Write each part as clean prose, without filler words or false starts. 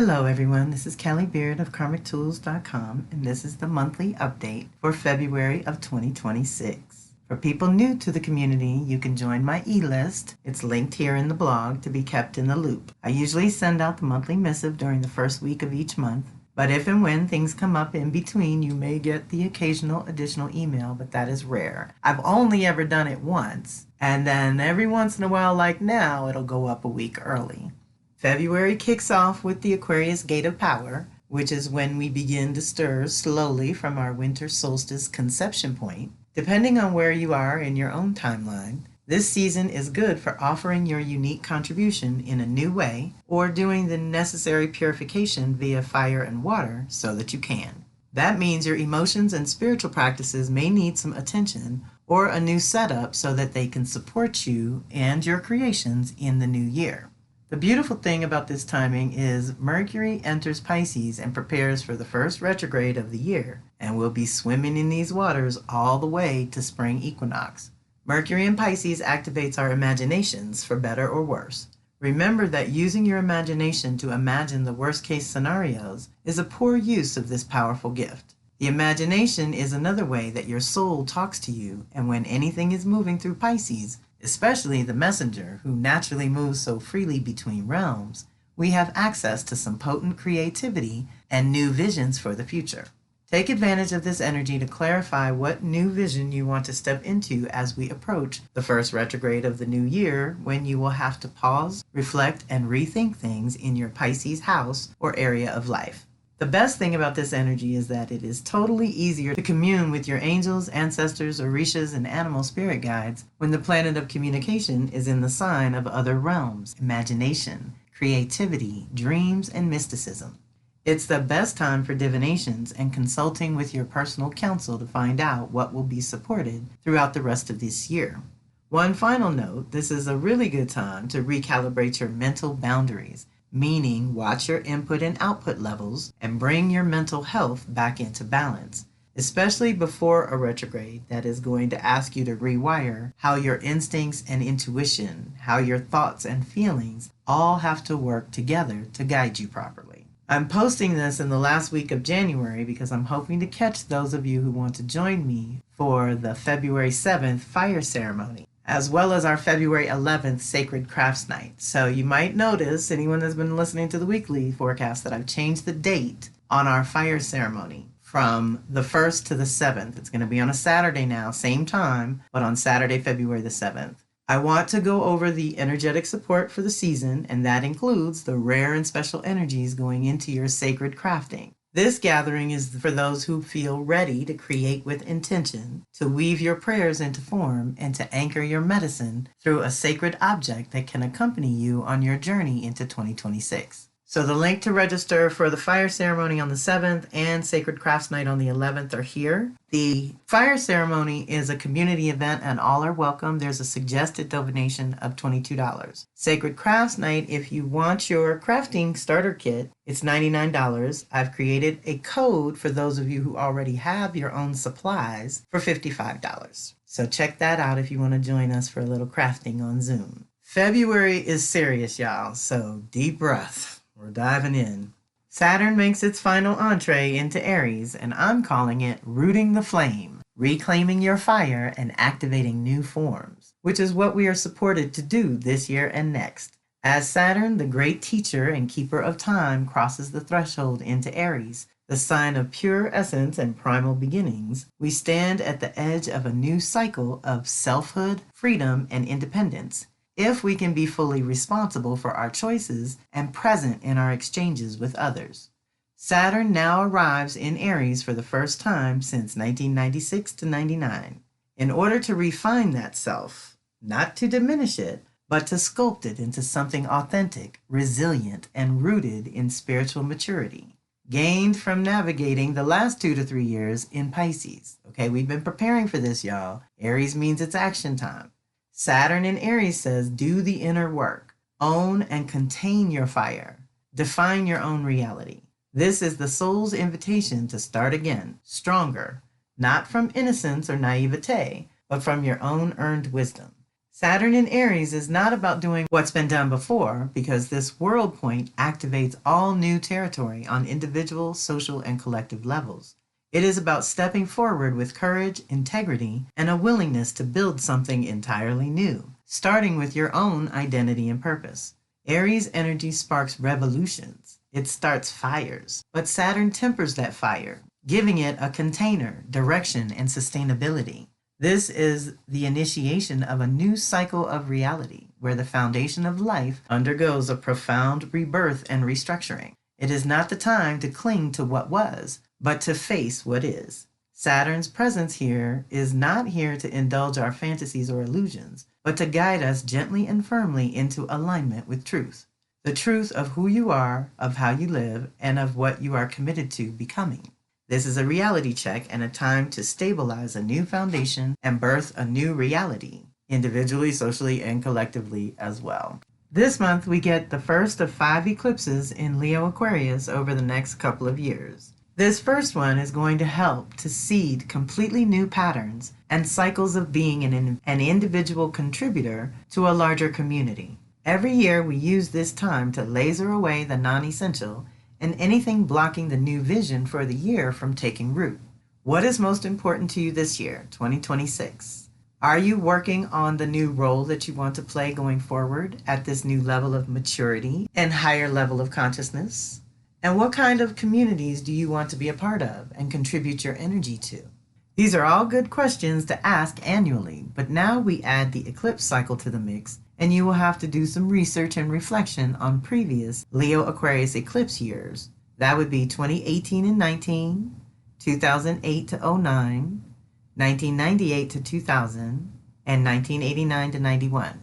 Hello everyone, this is Kelly Beard of KarmicTools.com, and this is the monthly update for February of 2026. For people new to the community, you can join my e-list. It's linked here in the blog to be kept in the loop. I usually send out the monthly missive during the first week of each month, but if and when things come up in between, you may get the occasional additional email, but that is rare. I've only ever done it once, and then every once in a while, like now, it'll go up a week early. February kicks off with the Aquarius Gate of Power, which is when we begin to stir slowly from our winter solstice conception point. Depending on where you are in your own timeline, this season is good for offering your unique contribution in a new way or doing the necessary purification via fire and water so that you can. That means your emotions and spiritual practices may need some attention or a new setup so that they can support you and your creations in the new year. The beautiful thing about this timing is Mercury enters Pisces and prepares for the first retrograde of the year, and will be swimming in these waters all the way to spring equinox. Mercury in Pisces activates our imaginations for better or worse. Remember that using your imagination to imagine the worst-case scenarios is a poor use of this powerful gift. The imagination is another way that your soul talks to you, and when anything is moving through Pisces, especially the messenger who naturally moves so freely between realms, we have access to some potent creativity and new visions for the future. Take advantage of this energy to clarify what new vision you want to step into as we approach the first retrograde of the new year, when you will have to pause, reflect, and rethink things in your Pisces house or area of life. The best thing about this energy is that it is totally easier to commune with your angels, ancestors, orishas, and animal spirit guides when the planet of communication is in the sign of other realms, imagination, creativity, dreams, and mysticism. It's the best time for divinations and consulting with your personal counsel to find out what will be supported throughout the rest of this year. One final note, this is a really good time to recalibrate your mental boundaries, meaning watch your input and output levels and bring your mental health back into balance, especially before a retrograde that is going to ask you to rewire how your instincts and intuition, how your thoughts and feelings all have to work together to guide you properly. I'm posting this in the last week of January because I'm hoping to catch those of you who want to join me for the February 7th fire ceremony, as well as our February 11th Sacred Crafts Night. So you might notice, anyone that's been listening to the weekly forecast, that I've changed the date on our fire ceremony from the 1st to the 7th. It's going to be on a Saturday now, same time, but on Saturday, February the 7th. I want to go over the energetic support for the season, and that includes the rare and special energies going into your sacred crafting. This gathering is for those who feel ready to create with intention, to weave your prayers into form, and to anchor your medicine through a sacred object that can accompany you on your journey into 2026. So the link to register for the fire ceremony on the 7th and Sacred Crafts Night on the 11th are here. The fire ceremony is a community event and all are welcome. There's a suggested donation of $22. Sacred Crafts Night, if you want your crafting starter kit, it's $99. I've created a code for those of you who already have your own supplies for $55. So check that out if you want to join us for a little crafting on Zoom. February is serious, y'all, so deep breath. We're diving in. Saturn makes its final entree into Aries, and I'm calling it rooting the flame, reclaiming your fire and activating new forms, which is what we are supported to do this year and next. As Saturn, the great teacher and keeper of time, crosses the threshold into Aries, the sign of pure essence and primal beginnings, we stand at the edge of a new cycle of selfhood, freedom, and independence, if we can be fully responsible for our choices and present in our exchanges with others. Saturn now arrives in Aries for the first time since 1996 to 99. In order to refine that self, not to diminish it, but to sculpt it into something authentic, resilient, and rooted in spiritual maturity, gained from navigating the last 2 to 3 years in Pisces. Okay, we've been preparing for this, y'all. Aries means it's action time. Saturn in Aries says, do the inner work, own and contain your fire, define your own reality. This is the soul's invitation to start again, stronger, not from innocence or naivete, but from your own earned wisdom. Saturn in Aries is not about doing what's been done before, because this world point activates all new territory on individual, social, and collective levels. It is about stepping forward with courage, integrity, and a willingness to build something entirely new, starting with your own identity and purpose. Aries energy sparks revolutions. It starts fires, but Saturn tempers that fire, giving it a container, direction, and sustainability. This is the initiation of a new cycle of reality, where the foundation of life undergoes a profound rebirth and restructuring. It is not the time to cling to what was, but to face what is. Saturn's presence here is not here to indulge our fantasies or illusions, but to guide us gently and firmly into alignment with truth. The truth of who you are, of how you live, and of what you are committed to becoming. This is a reality check and a time to stabilize a new foundation and birth a new reality, individually, socially, and collectively as well. This month, we get the first of 5 eclipses in Leo Aquarius over the next couple of years. This first one is going to help to seed completely new patterns and cycles of being an individual contributor to a larger community. Every year, we use this time to laser away the non-essential and anything blocking the new vision for the year from taking root. What is most important to you this year, 2026? Are you working on the new role that you want to play going forward at this new level of maturity and higher level of consciousness? And what kind of communities do you want to be a part of and contribute your energy to? These are all good questions to ask annually, but now we add the eclipse cycle to the mix, and you will have to do some research and reflection on previous Leo Aquarius eclipse years. That would be 2018 and 19, 2008 to 09, 1998 to 2000, and 1989 to 91.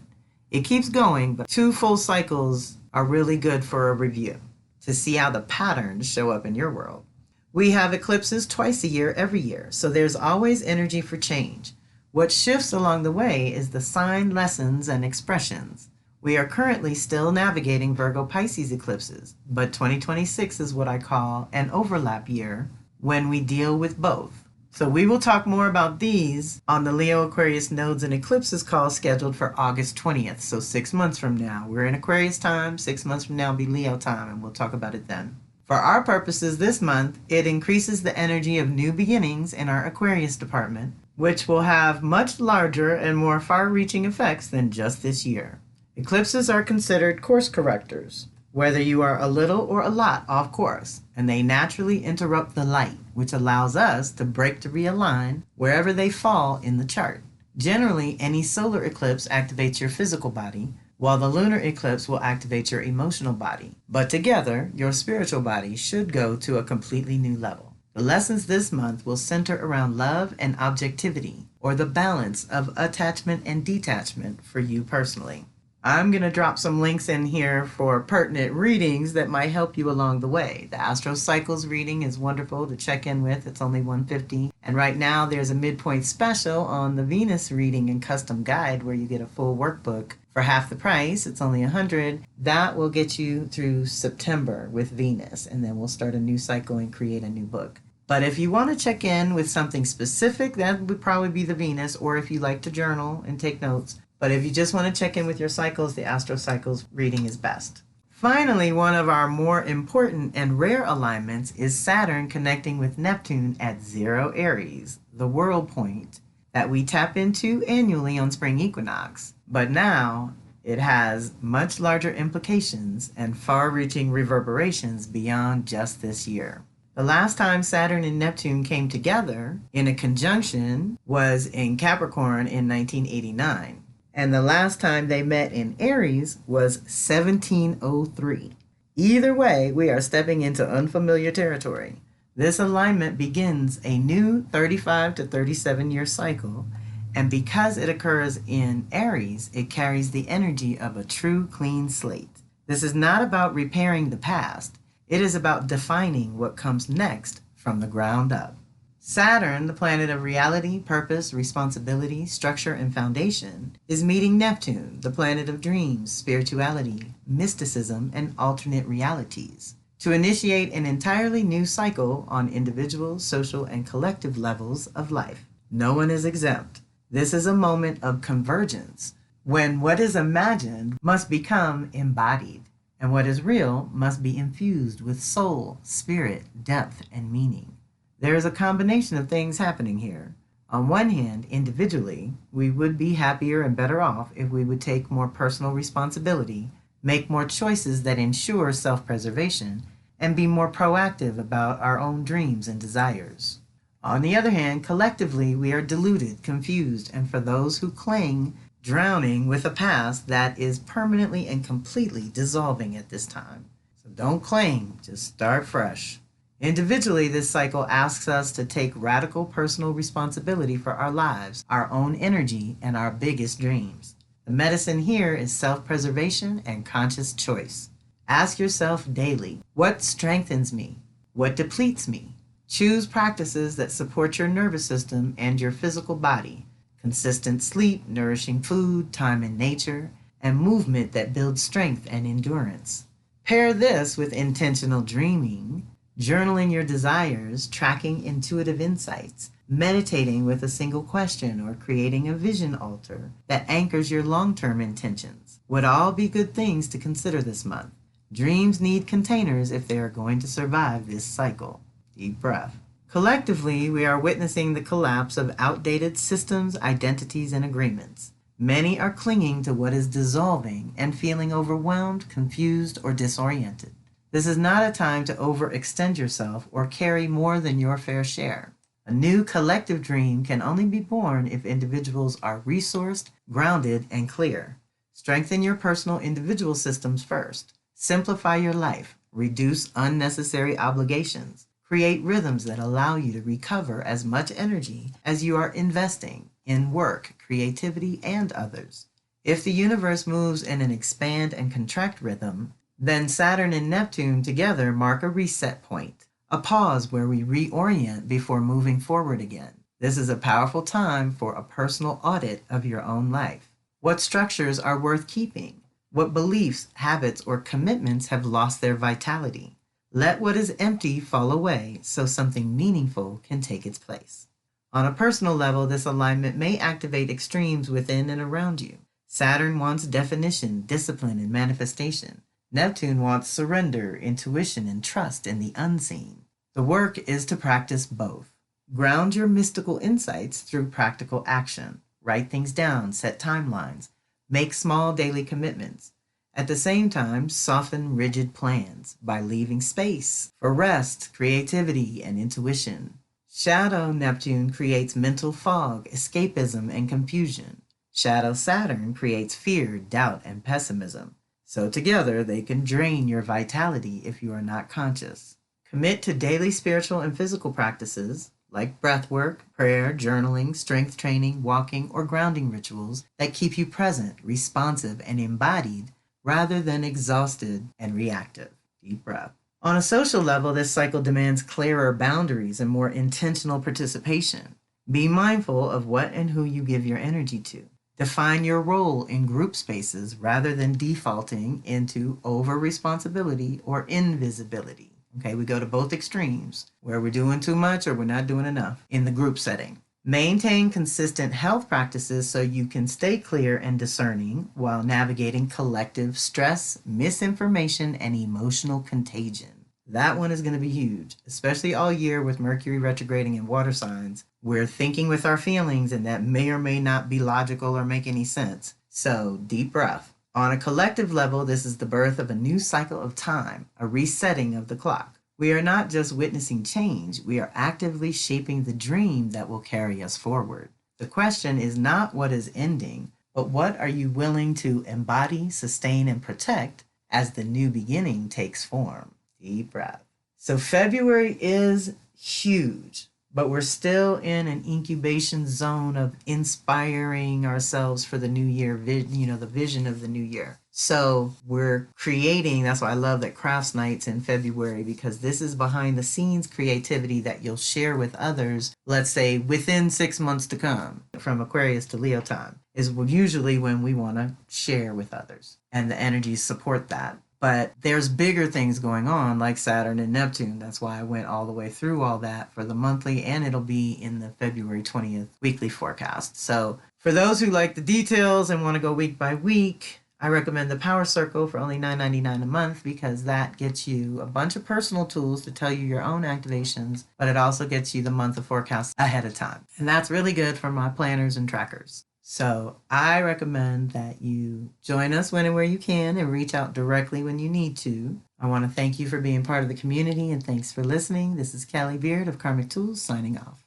It keeps going, but 2 full cycles are really good for a review to see how the patterns show up in your world. We have eclipses twice a year, every year, so there's always energy for change. What shifts along the way is the sign lessons and expressions. We are currently still navigating Virgo Pisces eclipses, but 2026 is what I call an overlap year when we deal with both. So we will talk more about these on the Leo Aquarius nodes and eclipses call scheduled for August 20th, so 6 months from now. We're in Aquarius time, 6 months from now will be Leo time, and we'll talk about it then. For our purposes this month, it increases the energy of new beginnings in our Aquarius department, which will have much larger and more far-reaching effects than just this year. Eclipses are considered course correctors, whether you are a little or a lot off course, and they naturally interrupt the light, which allows us to break to realign wherever they fall in the chart. Generally, any solar eclipse activates your physical body, while the lunar eclipse will activate your emotional body. But together, your spiritual body should go to a completely new level. The lessons this month will center around love and objectivity, or the balance of attachment and detachment for you personally. I'm going to drop some links in here for pertinent readings that might help you along the way. The Astro Cycles reading is wonderful to check in with. It's only $150. And right now there's a midpoint special on the Venus reading and custom guide where you get a full workbook for half the price. It's only $100. That will get you through September with Venus, and then we'll start a new cycle and create a new book. But if you want to check in with something specific, that would probably be the Venus, or if you like to journal and take notes. But if you just want to check in with your cycles, the Astro Cycles reading is best. Finally, one of our more important and rare alignments is Saturn connecting with Neptune at 0 Aries, the world point that we tap into annually on spring equinox. But now it has much larger implications and far-reaching reverberations beyond just this year. The last time Saturn and Neptune came together in a conjunction was in Capricorn in 1989. And the last time they met in Aries was 1703. Either way, we are stepping into unfamiliar territory. This alignment begins a new 35 to 37 year cycle, and because it occurs in Aries, it carries the energy of a true clean slate. This is not about repairing the past. It is about defining what comes next from the ground up. Saturn, the planet of reality, purpose, responsibility, structure, and foundation, is meeting Neptune, the planet of dreams, spirituality, mysticism, and alternate realities, to initiate an entirely new cycle on individual, social, and collective levels of life. No one is exempt. This is a moment of convergence, when what is imagined must become embodied, and what is real must be infused with soul, spirit, depth, and meaning. There is a combination of things happening here. On one hand, individually, we would be happier and better off if we would take more personal responsibility, make more choices that ensure self-preservation, and be more proactive about our own dreams and desires. On the other hand, collectively, we are deluded, confused, and for those who cling, drowning with a past that is permanently and completely dissolving at this time. So don't cling, just start fresh. Individually, this cycle asks us to take radical personal responsibility for our lives, our own energy, and our biggest dreams. The medicine here is self-preservation and conscious choice. Ask yourself daily, what strengthens me? What depletes me? Choose practices that support your nervous system and your physical body. Consistent sleep, nourishing food, time in nature, and movement that builds strength and endurance. Pair this with intentional dreaming, journaling your desires, tracking intuitive insights, meditating with a single question, or creating a vision altar that anchors your long-term intentions would all be good things to consider this month. Dreams need containers if they are going to survive this cycle. Deep breath. Collectively, we are witnessing the collapse of outdated systems, identities, and agreements. Many are clinging to what is dissolving and feeling overwhelmed, confused, or disoriented. This is not a time to overextend yourself or carry more than your fair share. A new collective dream can only be born if individuals are resourced, grounded, and clear. Strengthen your personal individual systems first. Simplify your life. Reduce unnecessary obligations. Create rhythms that allow you to recover as much energy as you are investing in work, creativity, and others. If the universe moves in an expand and contract rhythm, then Saturn and Neptune together mark a reset point, a pause where we reorient before moving forward again. This is a powerful time for a personal audit of your own life. What structures are worth keeping? What beliefs, habits, or commitments have lost their vitality? Let what is empty fall away so something meaningful can take its place. On a personal level, this alignment may activate extremes within and around you. Saturn wants definition, discipline, and manifestation. Neptune wants surrender, intuition, and trust in the unseen. The work is to practice both. Ground your mystical insights through practical action. Write things down, set timelines, make small daily commitments. At the same time, soften rigid plans by leaving space for rest, creativity, and intuition. Shadow Neptune creates mental fog, escapism, and confusion. Shadow Saturn creates fear, doubt, and pessimism. So together, they can drain your vitality if you are not conscious. Commit to daily spiritual and physical practices like breath work, prayer, journaling, strength training, walking, or grounding rituals that keep you present, responsive, and embodied rather than exhausted and reactive. Deep breath. On a social level, this cycle demands clearer boundaries and more intentional participation. Be mindful of what and who you give your energy to. Define your role in group spaces rather than defaulting into over-responsibility or invisibility. Okay, we go to both extremes, where we're doing too much or we're not doing enough in the group setting. Maintain consistent health practices so you can stay clear and discerning while navigating collective stress, misinformation, and emotional contagion. That one is going to be huge, especially all year with Mercury retrograding in water signs. We're thinking with our feelings, and that may or may not be logical or make any sense. So, deep breath. On a collective level, this is the birth of a new cycle of time, a resetting of the clock. We are not just witnessing change, we are actively shaping the dream that will carry us forward. The question is not what is ending, but what are you willing to embody, sustain, and protect as the new beginning takes form? Deep breath. So February is huge, but we're still in an incubation zone of inspiring ourselves for the new year, the vision of the new year. So we're creating, that's why I love that crafts nights in February, because this is behind the scenes creativity that you'll share with others, let's say within 6 months to come, from Aquarius to Leo time, is usually when we want to share with others. And the energies support that. But there's bigger things going on like Saturn and Neptune. That's why I went all the way through all that for the monthly, and it'll be in the February 20th weekly forecast. So for those who like the details and want to go week by week, I recommend the Power Circle for only $9.99 a month, because that gets you a bunch of personal tools to tell you your own activations, but it also gets you the month of forecast ahead of time. And that's really good for my planners and trackers. So I recommend that you join us when and where you can and reach out directly when you need to. I want to thank you for being part of the community, and thanks for listening. This is Callie Beard of Karmic Tools signing off.